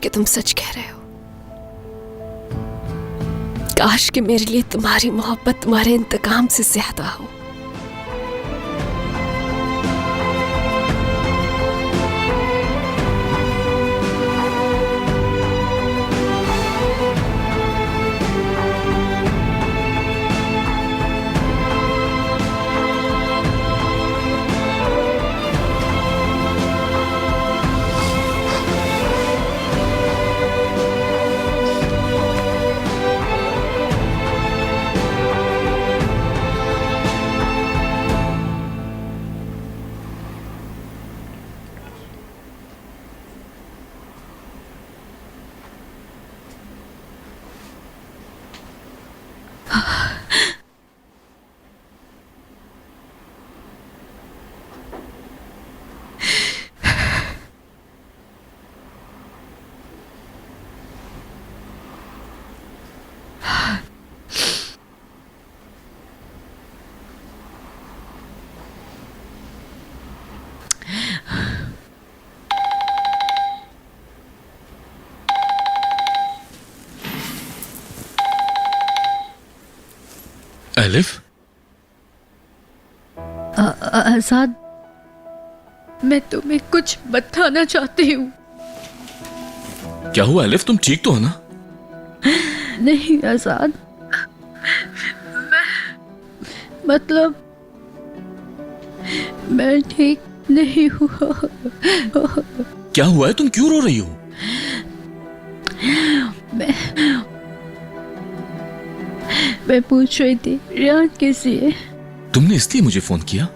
कि तुम सच कह रहे हो। काश कि मेरे लिए तुम्हारी मोहब्बत तुम्हारे इंतकाम से ज्यादा हो। एलिफ, आजाद, मैं तुम्हें कुछ बताना चाहती हूँ। क्या हुआ एलिफ? तुम ठीक तो हो ना? नहीं आजाद, मतलब मैं ठीक नहीं हुआ। क्या हुआ है? तुम क्यों रो रही हो? मैं पूछ रही थी रियान कैसी है। तुमने इसलिए मुझे फोन किया?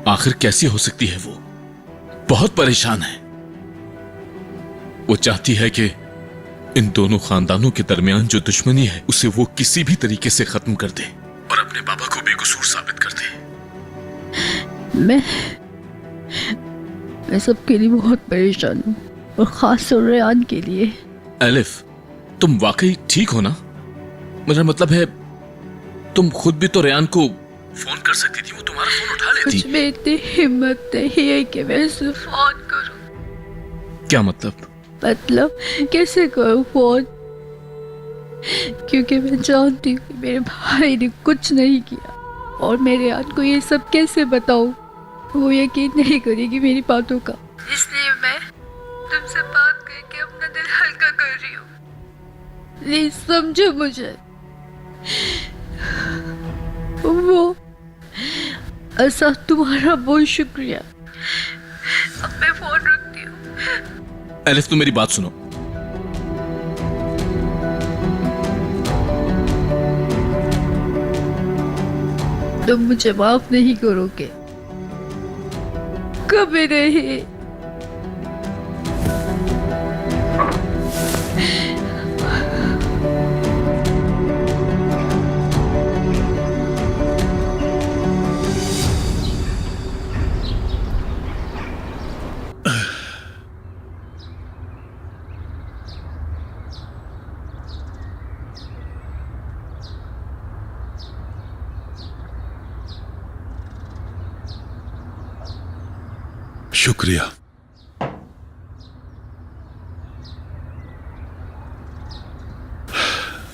आखिर कैसी हो सकती है वो? बहुत परेशान है। वो चाहती है कि इन दोनों खानदानों के दरमियान जो दुश्मनी है उसे वो किसी भी तरीके से खत्म कर दे और अपने बाबा को बेकसूर साबित कर दे। मैं सबके लिए बहुत परेशान हूँ और खास तौर रियान के लिए। एलिफ, तुम वाकई ठीक हो ना? मेरा मतलब है तुम खुद भी तो रेयान को फोन कर सकती थी, वो तुम्हारा फोन उठा लेती। कुछ में इतनी हिम्मत नहीं है कि मैं उसे फोन करूं। क्या मतलब? मतलब कैसे करूं फोन, क्योंकि मैं जानती हूँ कि मेरे भाई ने कुछ नहीं किया और मेरे यार को ये सब कैसे बताऊं। वो यकीन नहीं करेगी मेरी बातों का, इसलिए मैं तुमसे बात करके अपना दिल हल्का कर रही हूँ। प्लीज समझो मुझे। वो ऐसा तुम्हारा बहुत शुक्रिया। अब मैं फोन रखती हूँ। एलिफ, तुम मेरी बात सुनो। तुम मुझे माफ नहीं करोगे, कभी नहीं। शुक्रिया।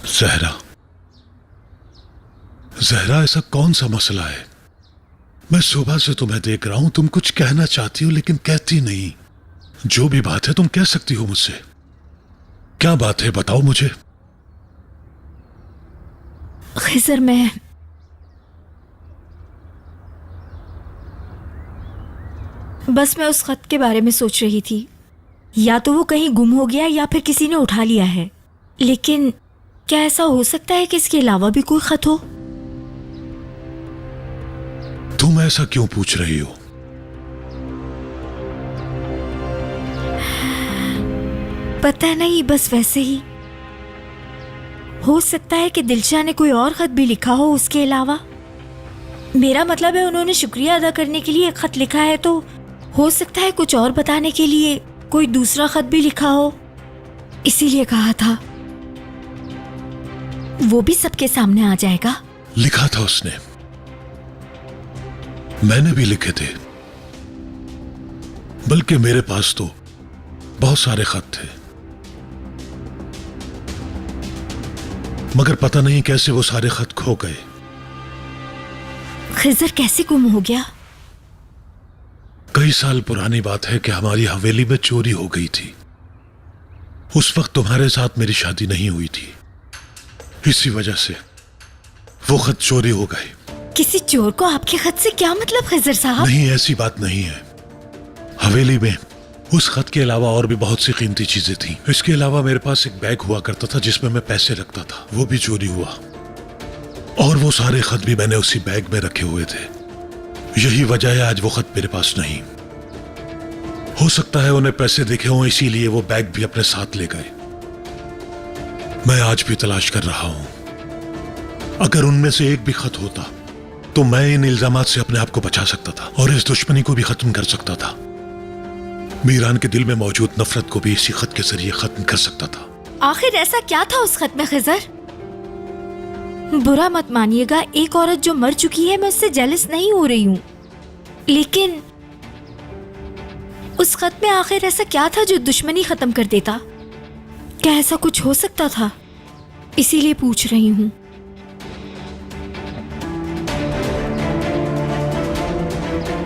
जहरा, जहरा, ऐसा कौन सा मसला है? मैं सुबह से तुम्हें देख रहा हूं, तुम कुछ कहना चाहती हो लेकिन कहती नहीं। जो भी बात है तुम कह सकती हो मुझसे। क्या बात है बताओ मुझे। खिजर, मैं उस खत के बारे में सोच रही थी। या तो वो कहीं गुम हो गया या फिर किसी ने उठा लिया है, लेकिन क्या ऐसा हो सकता है कि इसके अलावा भी कोई खत हो? तुम ऐसा क्यों पूछ रही हो? पता नहीं, बस वैसे ही। हो सकता है कि दिलशा ने कोई और खत भी लिखा हो उसके अलावा। मेरा मतलब है उन्होंने शुक्रिया अदा करने के लिए एक खत लिखा है, तो हो सकता है कुछ और बताने के लिए कोई दूसरा खत भी लिखा हो। इसीलिए कहा था वो भी सबके सामने आ जाएगा। लिखा था उसने, मैंने भी लिखे थे, बल्कि मेरे पास तो बहुत सारे खत थे। मगर पता नहीं कैसे वो सारे खत खो गए। खिजर कैसे गुम हो गया? कई साल पुरानी बात है कि हमारी हवेली में चोरी हो गई थी। उस वक्त तुम्हारे साथ मेरी शादी नहीं हुई थी, इसी वजह से वो खत चोरी हो गए। किसी चोर को आपके खत से क्या मतलब खिजर साहब? नहीं, ऐसी बात नहीं है। हवेली में उस खत के अलावा और भी बहुत सी कीमती चीजें थी। इसके अलावा मेरे पास एक बैग हुआ करता था जिसमें मैं पैसे रखता था, वो भी चोरी हुआ। और वो सारे खत भी मैंने उसी बैग में रखे हुए थे। यही वजह है आज वो खत मेरे पास नहीं। हो सकता है उन्हें पैसे दिखे हों, इसीलिए वो बैग भी अपने साथ ले गए। मैं आज भी तलाश कर रहा हूं। अगर उनमें से एक भी खत होता तो मैं इन इल्जामात से अपने आप को बचा सकता था और इस दुश्मनी को भी खत्म कर सकता था। मीरान के दिल में मौजूद नफरत को भी इसी खत के जरिए खत्म कर सकता था। आखिर ऐसा क्या था उस खत में खिजर? बुरा मत मानिएगा, एक औरत जो मर चुकी है मैं उससे जेलस नहीं हो रही हूँ, लेकिन उस खत में आखिर ऐसा क्या था जो दुश्मनी खत्म कर देता? क्या ऐसा कुछ हो सकता था? इसीलिए पूछ रही हूँ।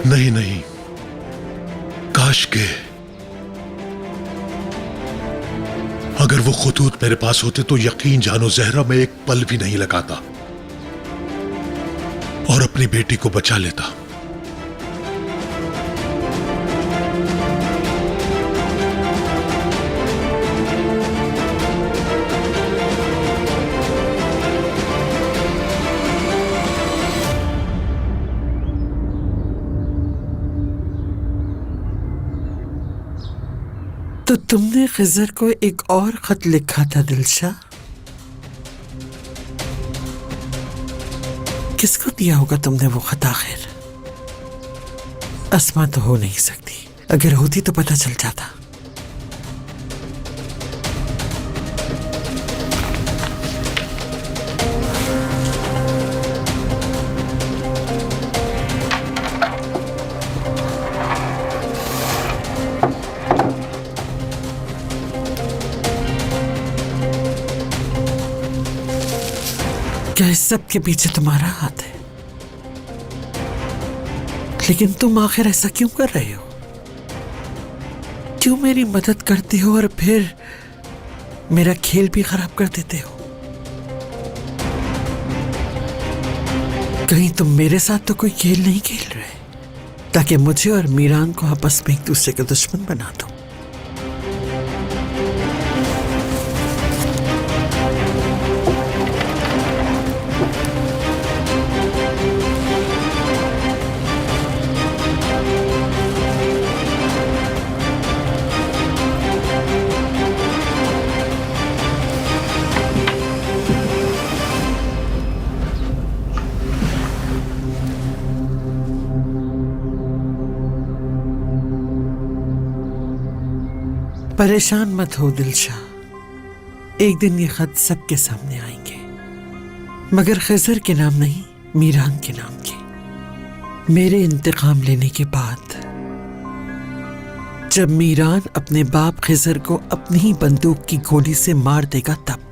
नहीं नहीं, काश के अगर वो खतूत मेरे पास होते तो यकीन जानो जहरा में एक पल भी नहीं लगाता और अपनी बेटी को बचा लेता। तो तुमने खिजर को एक और खत लिखा था दिलशा? किसको दिया होगा तुमने वो खत आखिर? अस्मा तो हो नहीं सकती, अगर होती तो पता चल जाता। क्या इस सब के पीछे तुम्हारा हाथ है? लेकिन तुम आखिर ऐसा क्यों कर रहे हो? क्यों मेरी मदद करते हो और फिर मेरा खेल भी खराब कर देते हो? कहीं तुम मेरे साथ तो कोई खेल नहीं खेल रहे ताकि मुझे और मीरान को आपस में एक दूसरे का दुश्मन बना दो? परेशान मत हो दिलशा, एक दिन ये खत सबके सामने आएंगे, मगर खिजर के नाम नहीं, मीरान के नाम के। मेरे इंतकाम लेने के बाद जब मीरान अपने बाप खिजर को अपनी ही बंदूक की गोली से मार देगा तब।